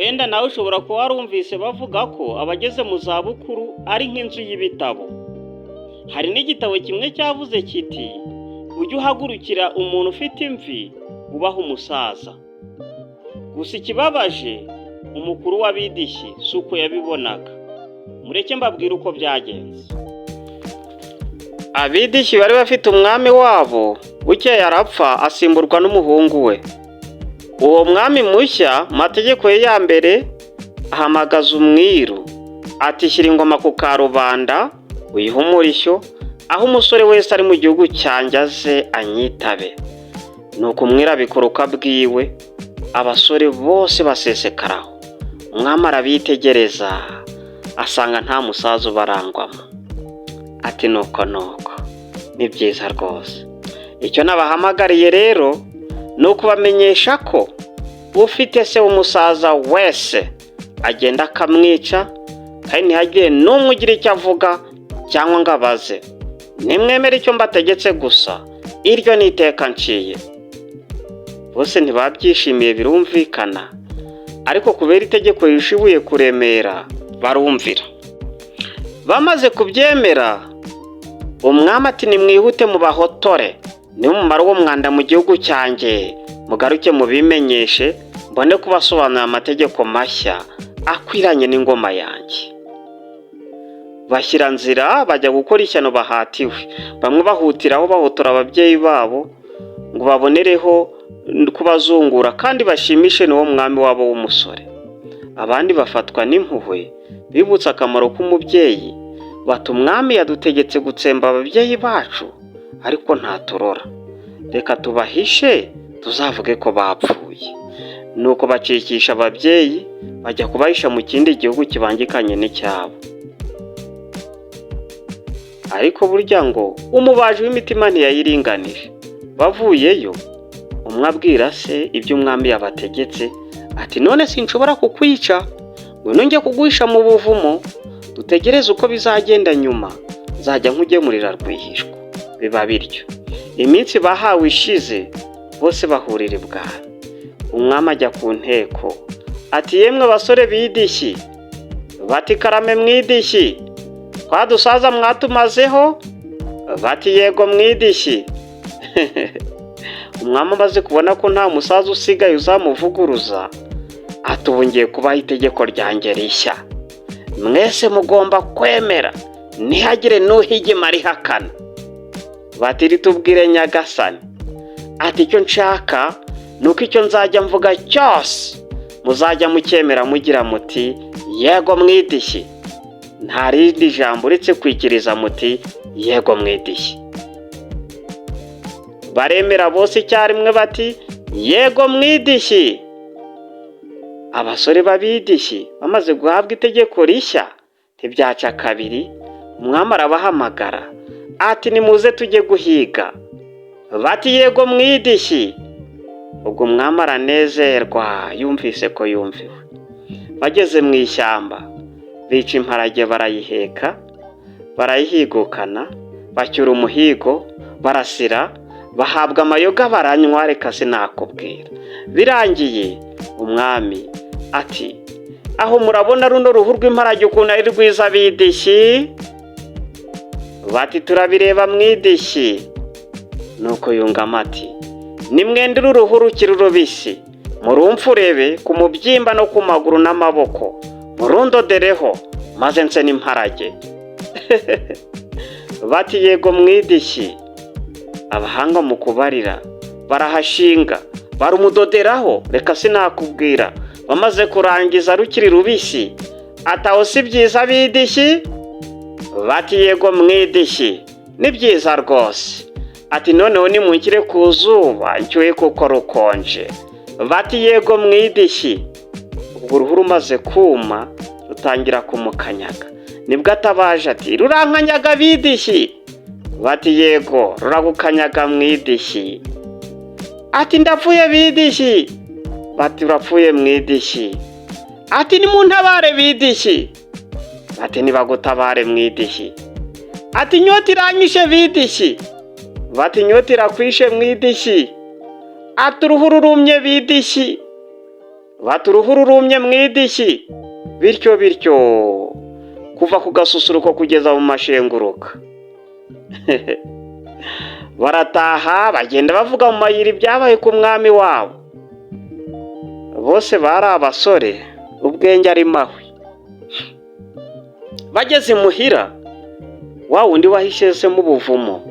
wenda nawe ushobora kuba warumvise bavuga ko abageze mu zabukuru ari nk'inzu y'ibitabo. Hari n'igitabo kimwe cyavuze kiti ujye uhagurukira umuntu ufite imvi ubaha umusaza. Gusa ikibabaje umukuru w'abidishyi si uko yabibonaga. Mureke mbabwire uko byagenze. Abidishyi bari bafite umwami wabo, bukeye arapfa asimburwa n'umuhungu we. Uwo mwami mushya mategeko ye ya mbere ahamagaza umwiru ati shyira ingoma ku karubanda uyihe umurishyo, aho umusore wese ari mu gihugu cyanjye aze anyitabe. Nuko umwira abikora bwiwe, abasore bose basesekaraho. Umwami arabitegereza asanga nta musaza ubarangwamo. Ati nuko ni byiza rwose. Icyo nabahamagariye rero ni ukubamenyesha ko ufite se w'umusaza wese agenda akamwica, kandi ntihagire n'umwe ugira icyo avuga cyangwa ngo abaze. Nimwemere icyo mbategetse gusa, iryo ni iteka nciye. Bose ntibabyishimiye birumvikana, ariko kubera itegeko rishibuye kuremera barumvira. Bamaze kubyemera, umwami ati nimwihute mu bahotore, nimumara uwo mwanda mu gihugu cyanjye mugaruke mubimenyeshe, mbone kubasobanurira amategeko mashya akwiranye n'ingoma yanjye. Bashyira nzira bajya gukora ishyano bahatiwe. Bamwe bahutiraho bahotora ababyeyi babo ngo babonereho kubazungura kandi bashimishe n'uwo mwami wabo w'umusore. Abandi bafatwa n'impuhwe bibutsa akamaro k'umubyeyi, bati umwami yadutegetse gutsemba ababyeyi bacu ariko ntaturora, reka tubahishe tuzavuge ko bapfuye. Nuko bacikisha ababyeyi bajya kubahisha mu kindi gihugu kibangikanye n'icyabo. Ariko burya ngo umubaji w'imitima ntiyayiringanije. Bavuyeyo umwe abwira se ibyo umwami yabategetse, ati none sinshobora kukwica, ngwino njye kuguhisha mu buvumo, dutegereze uko bizagenda nyuma, nzajya nkugemurira rwihishwa. Biba bityo. Iminsi bahawe ishize, bose bahurira ibwami. Umwami ajya ku nteko ati yemwe basore bidishyi, bati karame mwidishyi, twadusaza mwatumazeho, bati yego mwidishyi. Umwami amaze kubona ko nta musaza usigaye uzamuvuguruza, ati ubu ngiye kubaha itegeko ryanjye rishya. Mwese mugomba kwemera, ntihagire n'uhigima rihakana. Bati ritubwire nyagasani. Ati icyo nshaka nuko icyo nzajya mvuga cyose muzajya mucyemera mugira muti yego mwidishyi, nta rindi jambo uretse kwikiriza muti yego mwidishyi. Baremera bose icyarimwe bati yego mwidishyi. Abasore babidishyi bamaze guhabwa itegeko rishya ntibyaca kabiri, umwami arabahamagara ati nimuze tujye guhiga. Bati yego mwidishyi. Ubwo umwami aranezerwa yumvise ko yumviwe. Bageze mu ishyamba bica imparage barayiheka, barayihigukana, bacyura umuhigo, barasira, bahabwa amayoga baranywa, reka sinakubwira. Birangiye umwami ati aho murabona runo ruhu rw'imparage ukuntu ari rwiza bidishyi? Bati turabireba mwidishyi. Nuko yungama ati nimwendere uruhu rukiri rubisi, murumfurebe ku mubyimba no ku maguru n'amaboko, murundodereho maze nse n'imparage. Bati yego mwidishyi. Abahanga mu kubarira barahashinga, barumudoderaho, reka sinakubwira. Bamaze kurangiza rukiri rubisi, ataho si byiza bidishyi? Bati yego mwidishyi, ni byiza rwose. Ati noneho nimunshyire ku zuba nshyuhe kuko rukonje. Bati yego mwidishyi. Ubwo uruhu rumaze kuma rutangira kumukanyaga. Nibwo atabaje ati rurankanyaga bidishyi. Bati yego ruragukanyaga mwidishyi. Ati ndapfuye bidishyi. Bati urapfuye mwidishyi. Ati nimuntabare bidishyi. Bati nibagutabare mwidishyi. Ati inyota iranyishe bidishyi. Bati inyota irakwishe mwidishyi. Ati uruhu rurumye bidishyi. bati uruhu rurumye mu idishyi, bityo bityo kuva ku gasusuruko kugeza mu mashenguruka. Barataha bagenda bavuga mu mayira ibyabaye ku mwami wabo. Bose bari abasore, ubwenge ari mahwi. Bageze imuhira, wa wundi wahishe se mu buvumo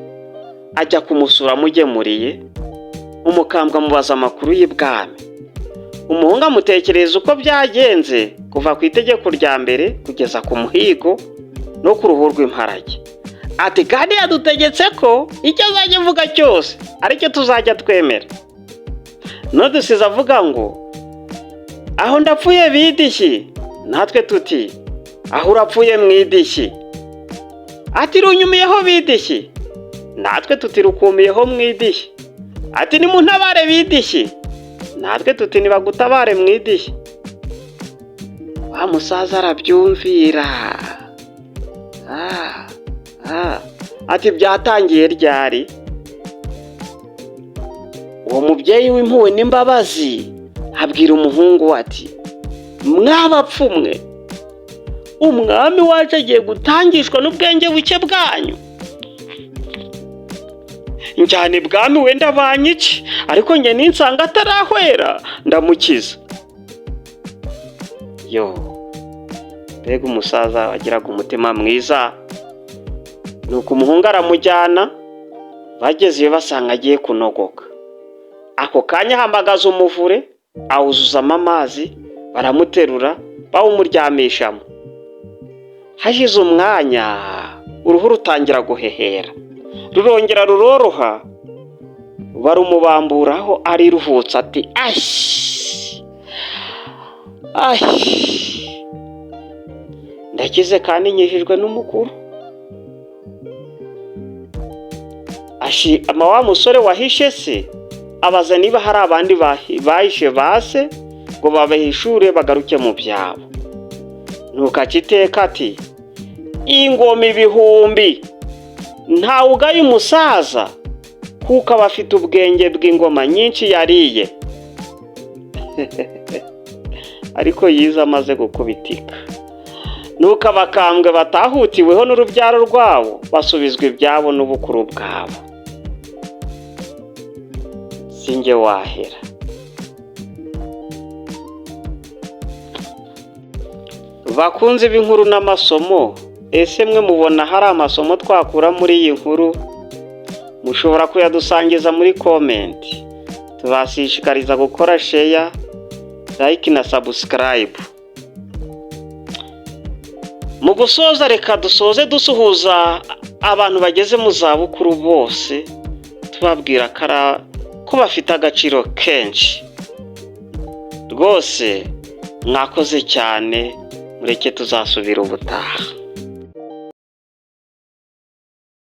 ajya kumusura amugemuriye. Umukambwe amubaza amakuru y'ibwami. Umuhungu amutekereza uko byagenze kuva ku itegeko rya mbere kugeza ku muhigo no ku ruhu rw'imparage. Ati kandi yadutegetse ko icyo azajya avuga cyose aricyo tuzajya twemera. Nodusize avuga ngo aho ndapfuye bidishyi, natwe tuti aho urapfuye mu idishyi. Ati runyumiyeho bidishyi, natwe tuti rukumiyeho mu idishyi. Ati nimuntabare bidishyi, natwe tuti nibagutabare mu idishyi. Wa musaza arabyumvira. Ati byatangiye ryari? Uwo mubyeyi w'impuhwe n'imbabazi abwira umuhungu ati mwabapfumwe, umwami wacu agiye gutangishwa n'ubwenge buke bwanyu. Njyana ibwami wenda banyice, ariko njye ninsanga atarahwera ndamukiza. Yo, mbega umusaza wagiraga umutima mwiza. Nuko umuhungu aramujyana, bageze iyo basanga agiye kunogoka. Ako kanya ahamagaza umuvure, awuzuzamo amazi, baramuterura bawumuryamishamo. Hashize umwanya, uruhu rutangira guhehera, rurongera ruroroha. Barumubamburaho ariruhutsa ati ashi, ndakize kandi nyijijwe n'umukuru. Ama wa musore wahishe se abaza niba hari abandi bahishe base ngo babahishure bagaruke mu byabo. Nuko akiteka ati ingoma ibihumbi ntawe ugaye umusaza kuko aba afite ubwenge bw'ingoma nyinshi yariye. Ariko yize amaze gukubitika. Nuko abakambwe batahutiweho n'urubyaro rwabo basubizwa ibyabo n'ubukuru bwabo. Sinjye wahera. Bakunze b'inkuru n'amasomo, ese mwe mubona hari amasomo twakura muri iyi nkuru? Mushobora kuyadusangiza muri comment. Tubashishikariza gukora share, like na subscribe. Mu gusoza reka dusoze dusuhuza abantu bageze mu zabukuru bose, tubabwira ko bafite agaciro kenshi. Rwose mwakoze cyane, mureke tuzasubira ubutaha.